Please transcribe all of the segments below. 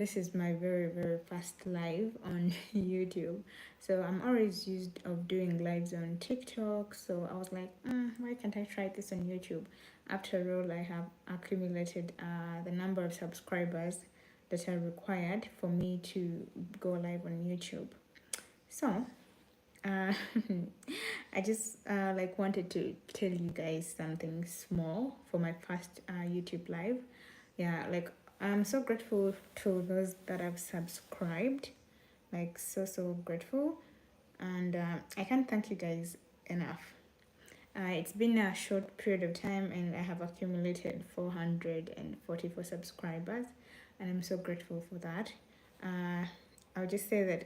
This is my very first live on YouTube. So I'm always used of doing lives on TikTok. So I was like, why can't I try this on YouTube? After all, I have accumulated the number of subscribers that are required for me to go live on YouTube. So uh, I just like wanted to tell you guys something small for my first YouTube live. Yeah, like I'm so grateful to those that have subscribed. Like so grateful, and I can't thank you guys enough. It's been a short period of time, and I have accumulated 444 subscribers, and I'm so grateful for that. I'll just say that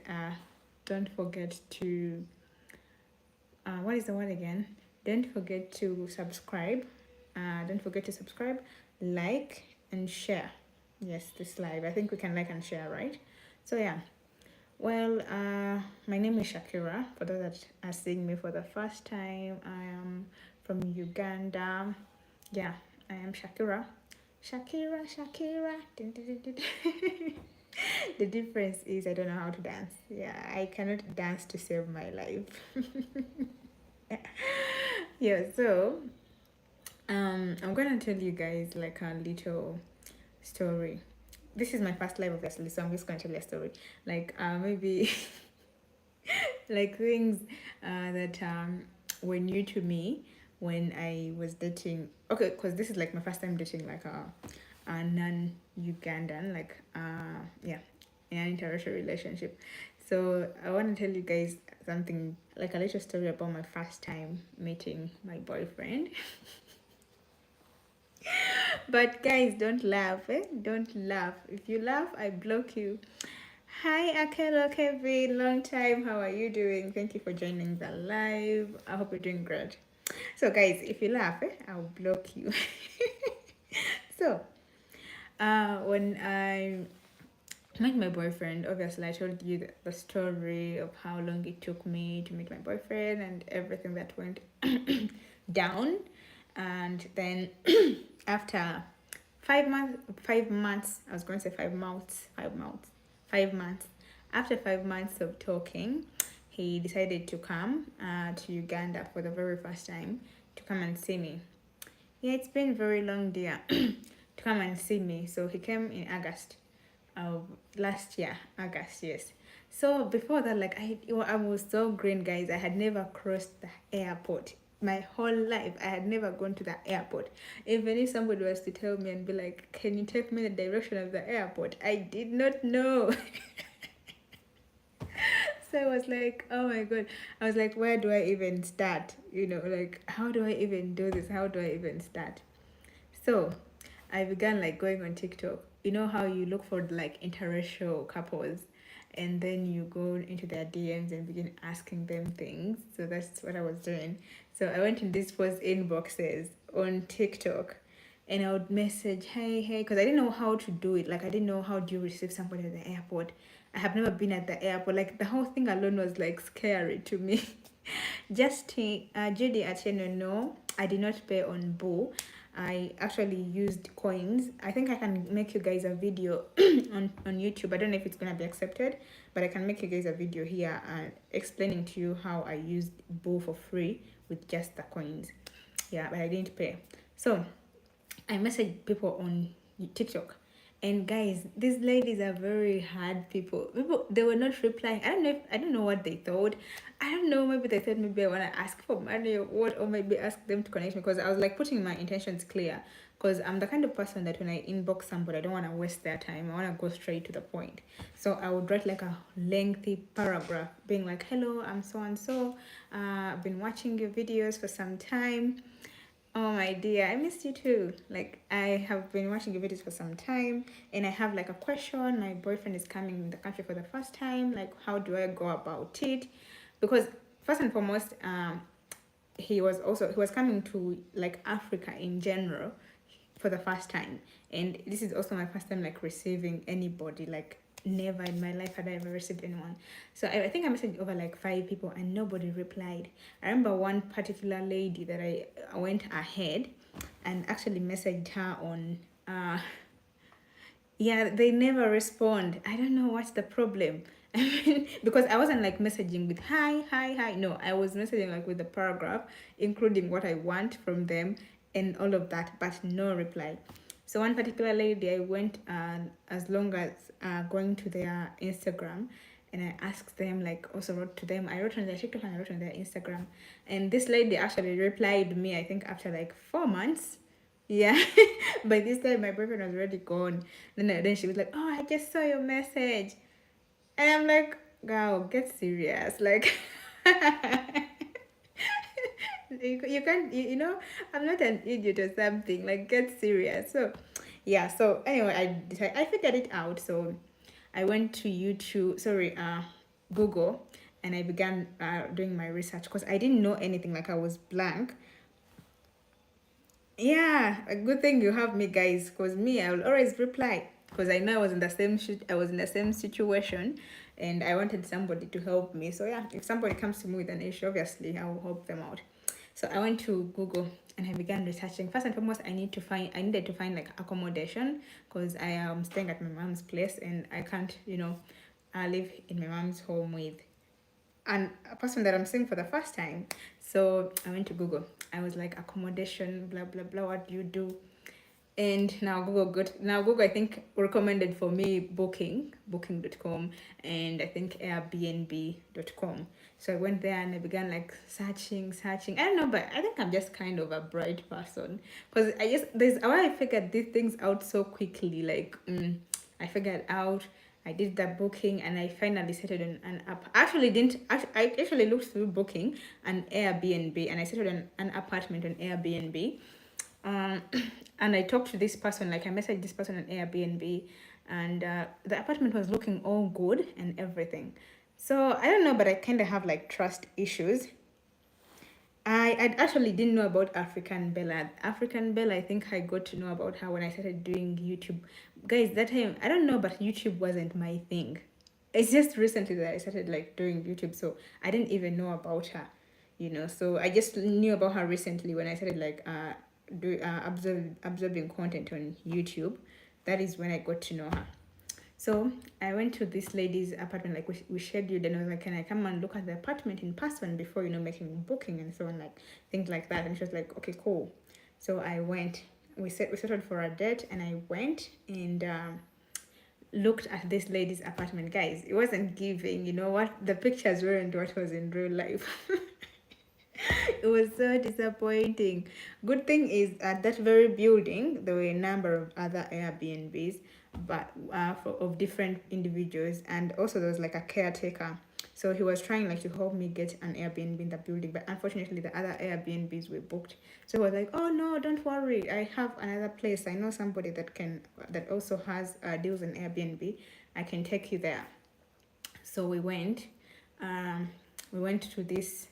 don't forget to what is the word again? Don't forget to subscribe. Don't forget to subscribe, like, and share. Yes, this live. I think we can like and share, right? So yeah. Well, my name is Shakira. For those that are seeing me for the first time, I am from Uganda. Yeah, I am Shakira. Shakira. Dun, dun, dun, dun. The difference is I don't know how to dance. Yeah, I cannot dance to save my life. Yeah, so I'm gonna tell you guys like a little story. This is my first live, obviously, so I'm just gonna tell you a story. Like maybe like things that were new to me when I was dating. Okay, because this is like my first time dating like a non-Ugandan, like yeah, in an interracial relationship. So I want to tell you guys something like a little story about my first time meeting my boyfriend. But guys, don't laugh, eh? Don't laugh. If you laugh, I block you. Hi, Akelo Kevin. Long time. How are you doing? Thank you for joining the live. I hope you're doing great. So, guys, if you laugh, I'll block you. So, when I met my boyfriend, obviously, I told you the story of how long it took me to meet my boyfriend and everything that went down. And then after 5 months, I was going to say 5 months. After 5 months of talking, he decided to come to Uganda for the very first time to come and see me. Yeah, it's been very long, dear, to come and see me. So he came in August of last year, August, yes. So before that, like I was so green, guys. I had never crossed the airport my whole life. I had never gone to the airport. Even if somebody was to tell me and be like, "Can you take me in the direction of the airport?" I did not know. So I was like, oh my god. I was like, where do I even start? Like, how do I even do this? How do I even start? So I began like going on TikTok. You know how you look for like interracial couples and then you go into their DMs and begin asking them things. So that's what I was doing. So I went in these post inboxes on TikTok and I would message, hey, because I didn't know how to do it. Like, I didn't know how do you receive somebody at the airport. I have never been at the airport. Like, the whole thing alone was like scary to me. Judy Atieno, no, I did not pay on Boo. I actually used coins. I think I can make you guys a video on YouTube. I don't know if it's gonna be accepted, but I can make you guys a video here explaining to you how I used Boo for free with just the coins. Yeah, but I didn't pay. So I messaged people on TikTok. And guys, these ladies are very hard people. People they were not replying. I don't know what they thought. I don't know, maybe they thought maybe I wanna ask for money or what, or maybe ask them to connect me because I was like putting my intentions clear. Because I'm the kind of person that when I inbox somebody, I don't want to waste their time. I want to go straight to the point. So I would write like a lengthy paragraph being like, hello, I'm so and so. I've been watching your videos for some time. Oh my dear, I missed you too. Like, I have been watching your videos for some time and I have like a question. My boyfriend is coming in the country for the first time. Like, how do I go about it? Because first and foremost, he was coming to like Africa in general for the first time. And this is also my first time like receiving anybody, like never in my life had I ever received anyone. So I think I messaged over like 5 people and nobody replied. I remember one particular lady that I went ahead and actually messaged her on Yeah, they never respond. I don't know what's the problem. I mean, because I wasn't like messaging with hi, hi, hi. No, I was messaging like with the paragraph, including what I want from them and all of that, but no reply. So one particular lady, I went as long as going to their Instagram, and I asked them, like, also wrote to them. I wrote on their TikTok and I wrote on their Instagram, and this lady actually replied me. I think after like 4 months. Yeah, by this time my boyfriend was already gone. Then she was like, "Oh, I just saw your message," and I'm like, "Girl, get serious!" Like, you can't, you know, I'm not an idiot or something. Like, get serious. So, yeah. So anyway, I figured it out. So I went to YouTube. Sorry, Google, and I began doing my research because I didn't know anything. Like I was blank. Yeah, a good thing you have me, guys, because me, I will always reply because I know I was in the same I was in the same situation, and I wanted somebody to help me. So yeah, if somebody comes to me with an issue, obviously I will help them out. So I went to Google and I began researching. First and foremost, I needed to find like accommodation because I am staying at my mom's place and I can't, live in my mom's home with and a person that I'm seeing for the first time. So I went to Google. I was like, accommodation, blah blah blah. What do you do? And now Google I think recommended for me booking.com, and I think airbnb.com. So I went there and I began like searching. I don't know, but I think I'm just kind of a bright person because there's why I figured these things out so quickly. Like I figured out, I did the booking, and I finally settled on an app. Actually, didn't I actually looked through booking and Airbnb, and I settled on an apartment on Airbnb. Um, and I talked to this person, like I messaged this person on Airbnb, and the apartment was looking all good and everything. So I don't know, but I kind of have like trust issues. I actually didn't know about African Bella. African Bella, I think I got to know about her when I started doing YouTube. Guys, that time, I don't know, but YouTube wasn't my thing. It's just recently that I started like doing YouTube, so I didn't even know about her, So I just knew about her recently when I started like absorbing content on YouTube. That is when I got to know her. So I went to this lady's apartment, like we scheduled, and I was like, can I come and look at the apartment in person before, making booking and so on, like things like that. And she was like, okay, cool. So I went. We settled for a date, and I went and looked at this lady's apartment. Guys, it wasn't giving. You know what? The pictures weren't what was in real life. It was so disappointing. Good thing is at that very building there were a number of other Airbnbs, but of different individuals, and also there was like a caretaker. So he was trying like to help me get an Airbnb in the building, but unfortunately the other Airbnbs were booked. So he was like, "Oh no, don't worry, I have another place. I know somebody that also has deals in Airbnb. I can take you there." So we went. We went to this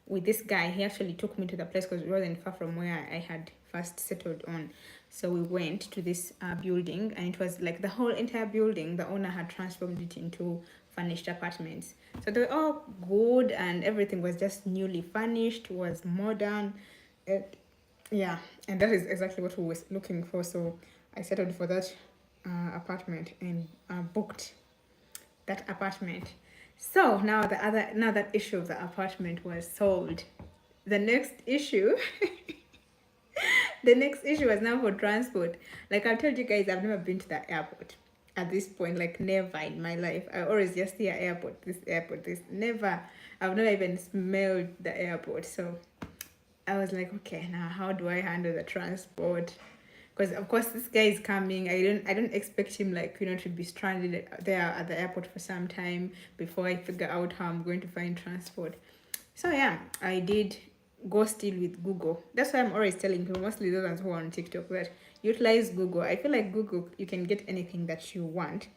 with this guy. He actually took me to the place because it wasn't far from where I had first settled on. So we went to this building, and it was like the whole entire building. The owner had transformed it into furnished apartments. So they were all good, and everything was just newly furnished, was modern. It, yeah, and that is exactly what we were looking for. So I settled for that apartment and booked that apartment. So now that issue of the apartment was solved. The next issue, the next issue was now for transport. Like I've told you guys, I've never been to the airport at this point. Like never in my life. I always just hear airport, this. Never. I've never even smelled the airport. So I was like, okay, now how do I handle the transport? Because of course this guy is coming. I don't expect him like to be stranded there at the airport for some time before I figure out how I'm going to find transport. So yeah, I did go still with Google. That's why I'm always telling people, mostly those who are on TikTok, that utilize Google. I feel like Google, you can get anything that you want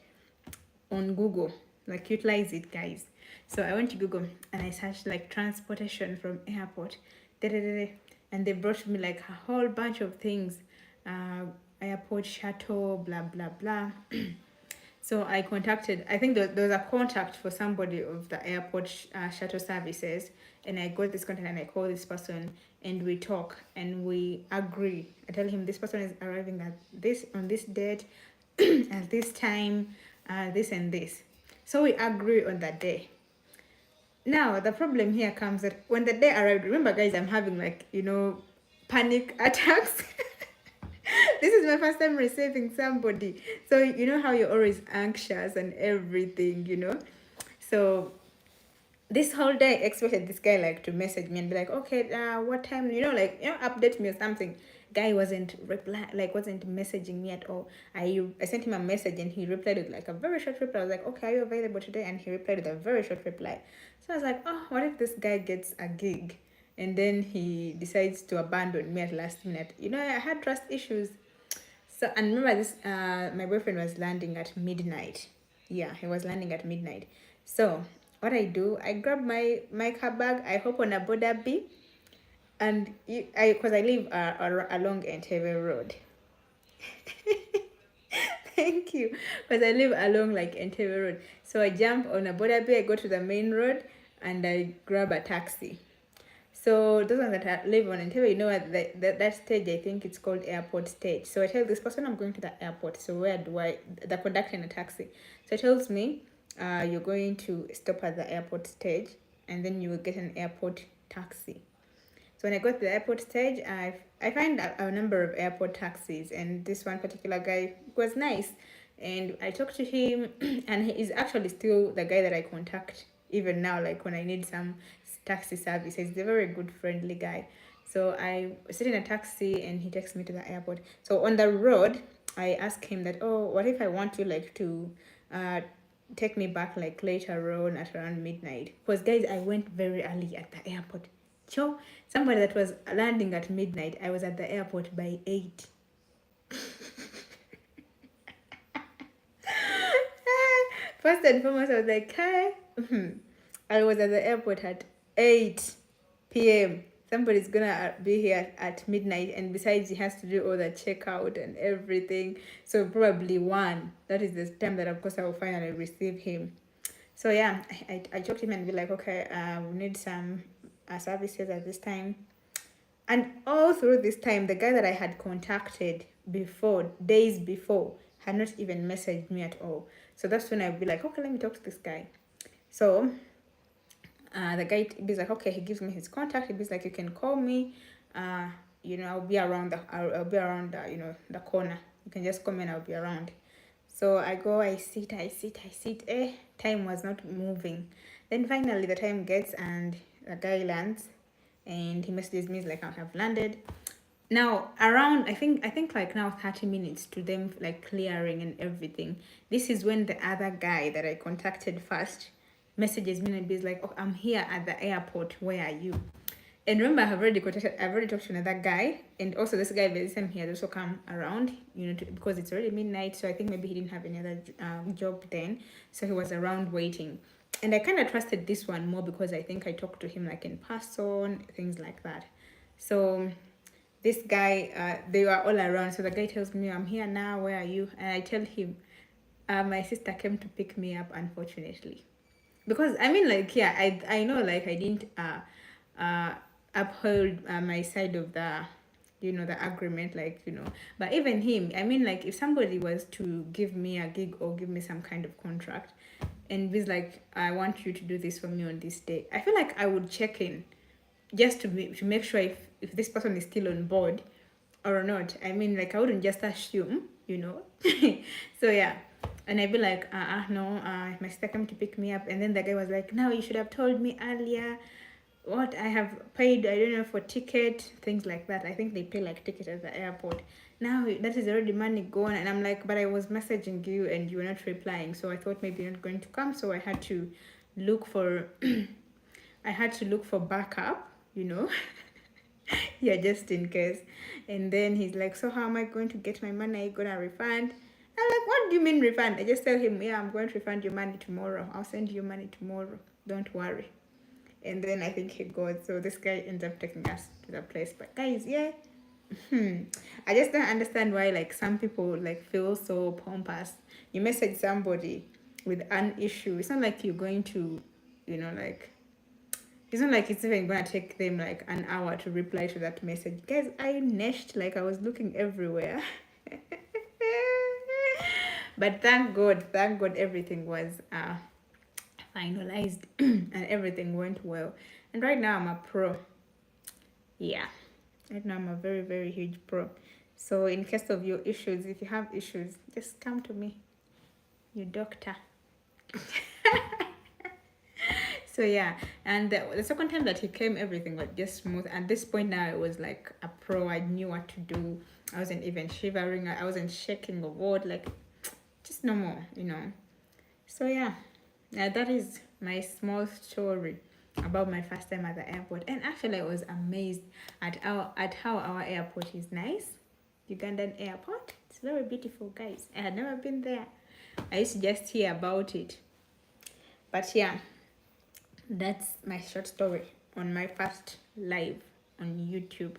on Google. Like utilize it, guys. So I went to Google and I searched like transportation from airport, and they brought me like a whole bunch of things, airport shuttle, blah blah blah. So I contacted, I think there was a contact for somebody of the airport shuttle services, and I got this contact and I call this person and we talk and we agree. I tell him this person is arriving at this on this date. at this time, this and this. So we agree on that day. Now the problem here comes that when the day arrived, remember guys, I'm having like, panic attacks. This is my first time receiving somebody. So you know how you're always anxious and everything. So this whole day I expected this guy like to message me and be like, okay, what time, update me or something. Guy wasn't messaging me at all. I sent him a message and he replied with like a very short reply. I was like, okay, are you available today? And he replied with a very short reply. So I was like, oh, what if this guy gets a gig and then he decides to abandon me at last minute? I had trust issues. So, and remember this, my boyfriend was landing at midnight. Yeah, he was landing at midnight. So what I do, I grab my car bag, I hop on a border B, and because I live along Entebbe Road. Thank you, because I live along like Entebbe Road. So I jump on a border B, I go to the main road, and I grab a taxi. So those ones that live on Entebbe, at that stage, I think it's called airport stage. So I tell this person I'm going to the airport. So where do the conductor in a taxi. So it tells me, you're going to stop at the airport stage and then you will get an airport taxi. So when I got to the airport stage, I find a number of airport taxis, and this one particular guy was nice. And I talked to him, and he is actually still the guy that I contact even now, like when I need some taxi service. He's a very good, friendly guy. So I sit in a taxi and he takes me to the airport. So on the road, I ask him that, oh, what if I want you like to take me back like later on at around midnight? Because guys, I went very early at the airport. So somebody that was landing at midnight, I was at the airport by 8. First and foremost, I was like, hi. I was at the airport at 8 p.m. Somebody's gonna be here at midnight, and besides, he has to do all the checkout and everything. So probably 1. That is the time that, of course, I will finally receive him. So yeah, I talked to him and be like, okay, we need some services at this time. And all through this time, the guy that I had contacted before, days before, had not even messaged me at all. So that's when I'd be like, okay, let me talk to this guy. So the guy is like, okay, he gives me his contact. He's like, you can call me. I'll be around the corner. You can just come and I'll be around. So I go, I sit. Time was not moving. Then finally the time gets and the guy lands and he messages me like, I have landed. Now around I think like now 30 minutes to them like clearing and everything. This is when the other guy that I contacted first messages me and is like, oh, I'm here at the airport, where are you? And remember, I've already talked to another guy, and also this guy by the time he had also come around, because it's already midnight. So I think maybe he didn't have any other job then, so he was around waiting. And I kind of trusted this one more because I think I talked to him like in person, things like that. So this guy, they were all around. So the guy tells me, I'm here now, where are you? And I tell him, my sister came to pick me up, unfortunately. Because I mean, like, yeah, I know, like, I didn't uphold my side of the the agreement, like, but even him, I mean, like, if somebody was to give me a gig or give me some kind of contract and was like, I want you to do this for me on this day, I feel like I would check in just to make sure if this person is still on board or not. I mean, like, I wouldn't just assume. So yeah. And I'd be like, no, my sister came to pick me up. And then the guy was like, no, you should have told me earlier. What I have paid, I don't know, for ticket, things like that. I think they pay like ticket at the airport. Now that is already money gone. And I'm like, but I was messaging you and you were not replying. So I thought maybe you're not going to come. So I had to look for, backup. Yeah, just in case. And then he's like, so how am I going to get my money? Are you gonna refund? I'm like, what do you mean refund? I just tell him, yeah, I'm going to refund your money tomorrow. I'll send you money tomorrow. Don't worry. And then I think he goes. So this guy ends up taking us to the place. But guys, yeah. I just don't understand why, like, some people like feel so pompous. You message somebody with an issue. It's not like you're going to, like, it's not like it's even gonna take them like an hour to reply to that message. Guys, I neshed, like, I was looking everywhere. But thank God everything was finalized and everything went well. And right now I'm a pro. Yeah, right now I'm a very, very huge pro. So in case of your issues, if you have issues, just come to me, you doctor. So yeah, and the second time that he came, everything was just smooth. At this point now, it was like a pro. I knew what to do. I wasn't even shivering. I wasn't shaking or what. Like just normal, you know. So yeah, that is my small story about my first time at the airport. And actually, I was amazed at how our airport is nice. Ugandan airport. It's very beautiful, guys. I had never been there. I used to just hear about it. But yeah, that's my short story on my first live on YouTube.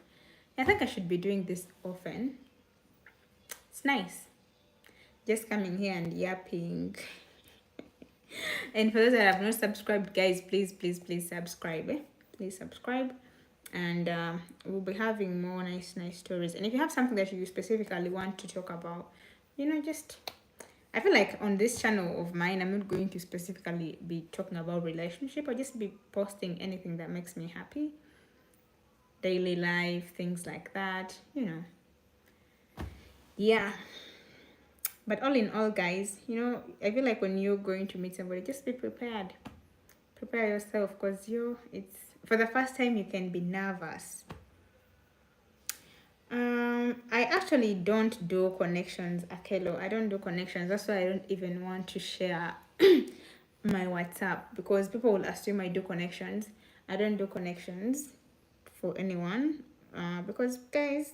I think I should be doing this often. It's nice. Just coming here and yapping. And for those that have not subscribed, guys, please subscribe. Please subscribe. And we'll be having more nice stories. And if you have something that you specifically want to talk about, just I feel like on this channel of mine, I'm not going to specifically be talking about relationship. I'll just be posting anything that makes me happy. Daily life, things like that, Yeah. But all in all, guys, I feel like when you're going to meet somebody, just be prepared. Prepare yourself because it's for the first time you can be nervous. I actually don't do connections, Akelo. I don't do connections. That's why I don't even want to share my WhatsApp because people will assume I do connections. I don't do connections for anyone because, guys,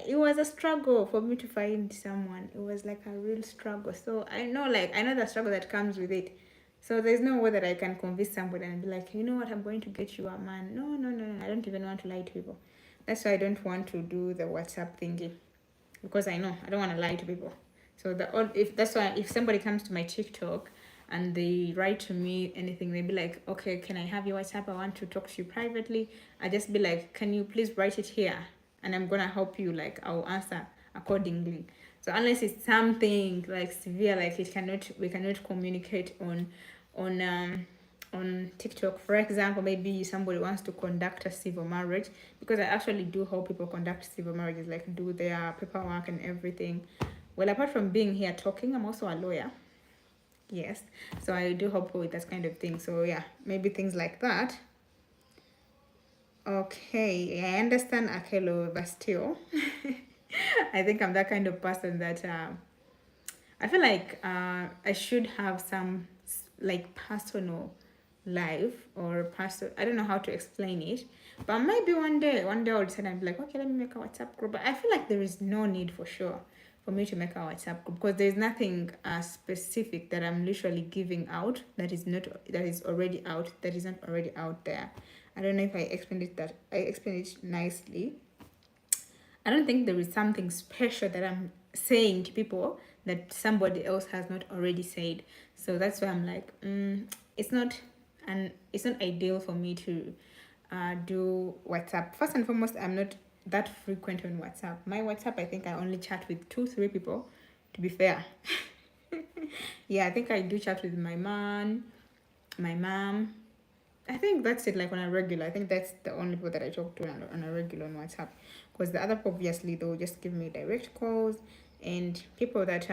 it was a struggle for me to find someone. It was like a real struggle. So I know the struggle that comes with it. So there's no way that I can convince somebody and be like, you know what, I'm going to get you a man. No. I don't even want to lie to people. That's why I don't want to do the WhatsApp thingy. Because I know I don't want to lie to people. So if somebody comes to my TikTok and they write to me anything, they be like, okay, can I have your WhatsApp? I want to talk to you privately. I just be like, can you please write it here? And I'm gonna help you, like I'll answer accordingly. So unless it's something like severe, like we cannot communicate on TikTok. For example, maybe somebody wants to conduct a civil marriage, because I actually do help people conduct civil marriages, like do their paperwork and everything. Well, apart from being here talking, I'm also a lawyer. Yes, so I do help with that kind of thing. So yeah, maybe things like that. Okay, I understand Akelo, but still, I think I'm that kind of person that I feel like I should have some like personal life or person. I don't know how to explain it, but maybe one day I'll decide and be like, okay, let me make a WhatsApp group. But I feel like there is no need for sure for me to make a WhatsApp group because there's nothing specific that I'm literally giving out that is already out there. I don't know if I explained it nicely. I don't think there is something special that I'm saying to people that somebody else has not already said. So that's why I'm like, it's not ideal for me to do WhatsApp. First and foremost, I'm not that frequent on WhatsApp. My WhatsApp, I think I only chat with 2-3 people, to be fair. Yeah, I think I do chat with my mom. I think that's it, like on a regular. I think that's the only people that I talk to on a regular on WhatsApp. Because the other people, obviously, they'll just give me direct calls. And people that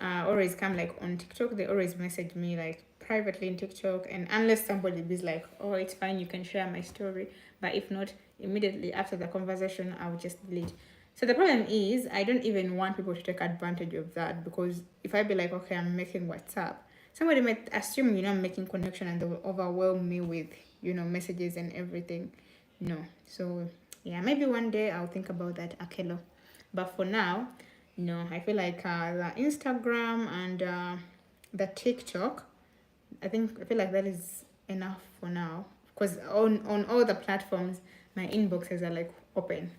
always come like on TikTok, they always message me like privately in TikTok. And unless somebody is like, oh, it's fine, you can share my story. But if not, immediately after the conversation, I'll just delete. So the problem is, I don't even want people to take advantage of that, because if I be like, okay, I'm making WhatsApp, somebody might assume, I'm making connection, and they will overwhelm me with, messages and everything. No. So yeah, maybe one day I'll think about that, Akelo. But for now, no, I feel like the Instagram and the TikTok, I feel like that is enough for now. Because on all the platforms, my inboxes are like open.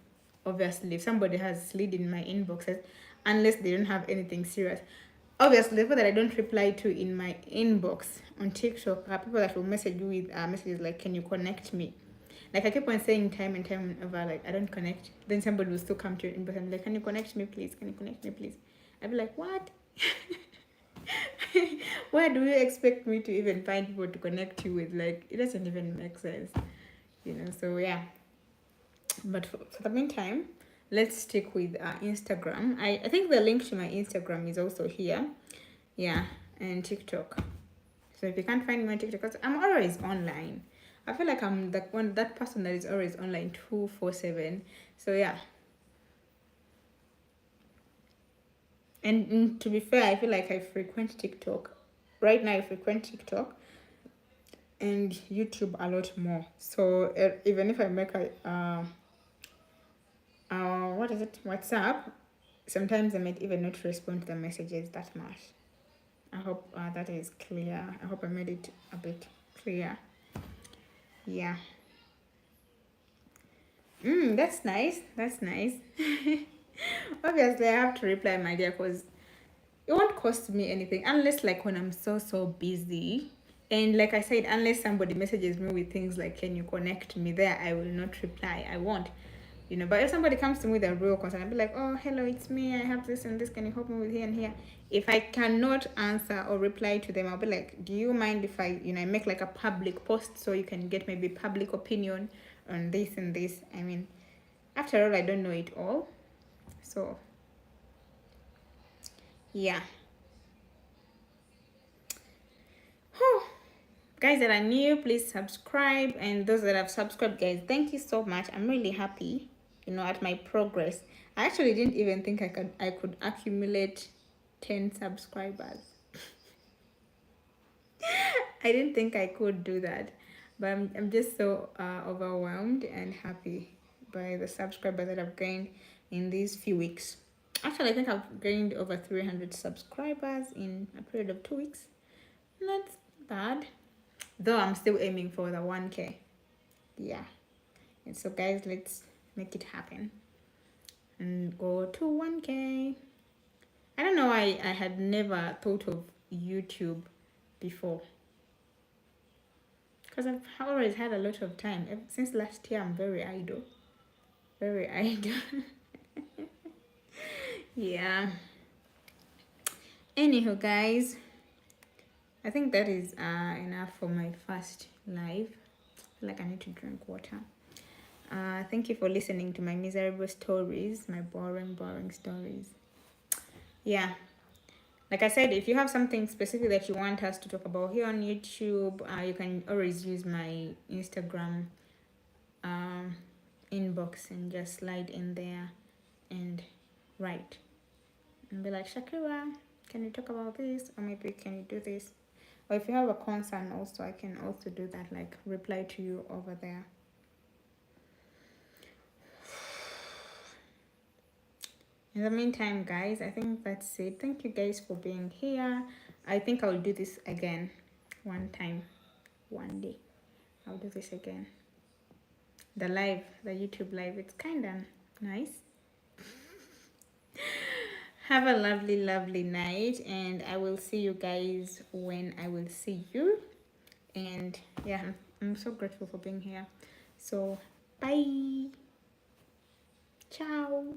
Obviously, if somebody has slid in my inboxes, unless they don't have anything serious. Obviously, the people that I don't reply to in my inbox on TikTok are people that will message you with messages like, can you connect me? Like I keep on saying time and time over, like I don't connect. Then somebody will still come to your inbox and be like, can you connect me please? Can you connect me please? I'd be like, what? Where do you expect me to even find people to connect you with? Like it doesn't even make sense, you know. So yeah. But for the meantime, let's stick with Instagram. I think the link to my Instagram is also here. Yeah, and TikTok. So if you can't find me on TikTok, because I'm always online. I feel like I'm that person that is always online 247. So yeah. And to be fair, I feel like I frequent TikTok. Right now I frequent TikTok and YouTube a lot more. So even if I make a what is it, WhatsApp, sometimes I might even not respond to the messages that much. I hope that is clear. I hope I made it a bit clear. Yeah. That's nice. That's nice. Obviously, I have to reply, my dear, because it won't cost me anything unless like when I'm so busy. And like I said, unless somebody messages me with things like, can you connect me there, I will not reply. I won't. You know, but if somebody comes to me with a real concern, I'll be like, oh, hello, it's me, I have this and this, can you help me with here and here? If I cannot answer or reply to them, I'll be like, do you mind if I, I make like a public post so you can get maybe public opinion on this and this? I mean, after all, I don't know it all. So yeah. Whew. Guys that are new, please subscribe, and those that have subscribed, guys, thank you so much. I'm really happy, at my progress. I actually didn't even think I could accumulate 10 subscribers. I didn't think I could do that, but I'm just so overwhelmed and happy by the subscribers that I've gained in these few weeks. Actually, I think I've gained over 300 subscribers in a period of 2 weeks. Not bad, though I'm still aiming for the 1K. Yeah. And so guys, let's make it happen and go to 1K. I don't know why I had never thought of YouTube before, because I've always had a lot of time. Since last year, I'm very idle. Very idle. Yeah. Anywho, guys, I think that is enough for my first live. I feel like I need to drink water. Thank you for listening to my miserable stories, my boring stories. Yeah. Like I said, if you have something specific that you want us to talk about here on YouTube, you can always use my Instagram inbox and just slide in there and write. And be like, Shakira, can you talk about this? Or maybe can you do this? Or if you have a concern also, I can also do that, like reply to you over there. In the meantime, guys, I think that's it. Thank you guys for being here. I think I'll do this again one day. I'll do this again. The YouTube live, it's kind of nice. Have a lovely night, and I will see you guys when I will see you. And yeah, I'm so grateful for being here. So bye. Ciao.